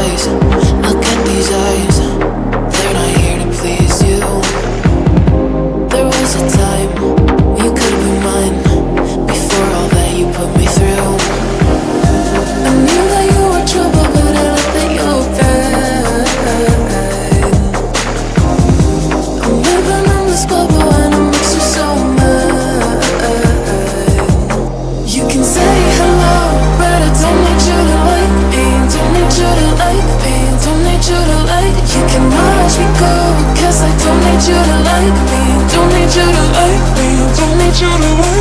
eyes, look at these eyes. They're not here to please you. There was a time you could be mine, before all that you put me through. I knew that you were trouble, but I let that you were bad. I'm living in this bubble and it makes you so mad. You can say hello, but I don't need you to like me. Don't need you to like me. Don't need you to like. You can watch me go, cause I don't need you to like me. Don't need you to like me. Don't need you to like.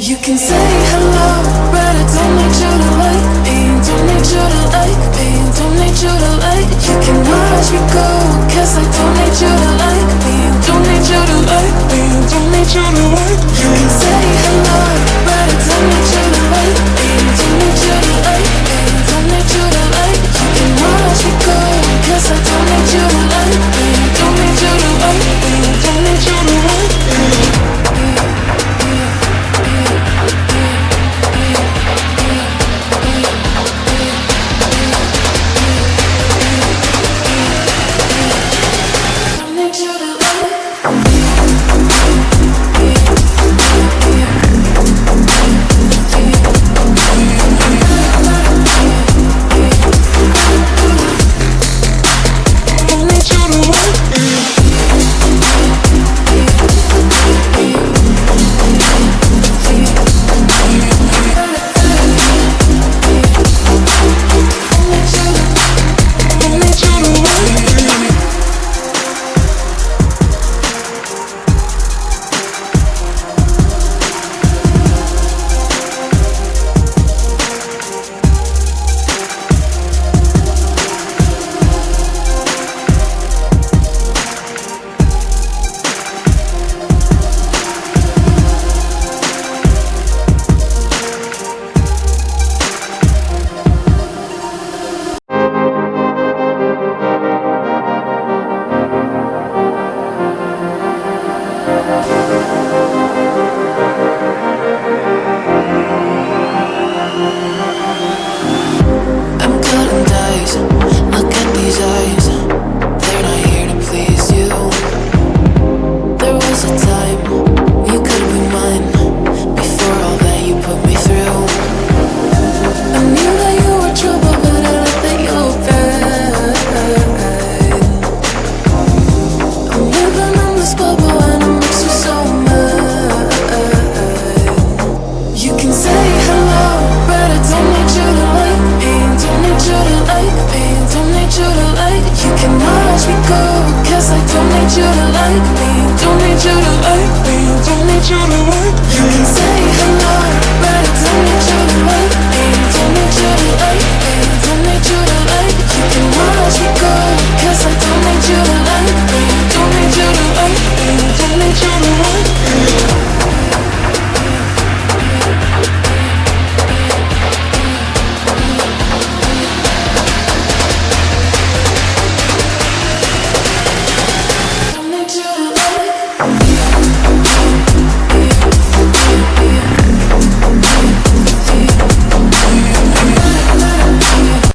You can say hello, but I don't need you to like me. Don't need you to like me. Don't need you to like. You can watch me go, cause I don't need you to like me. Don't need you to like me. Don't need you to like me. You can say hello, but I don't need you to like me. Don't need you to like me. Don't need you to like. You can watch me go, cause I don't need you to like me. Don't need you to like me. Don't need you to like. You can say hello, but I don't need you to like me. Don't need you to like me. Don't need you to like. You can watch me go, cause I don't need you to like me. Don't need you to like me. Don't need you to like me. You can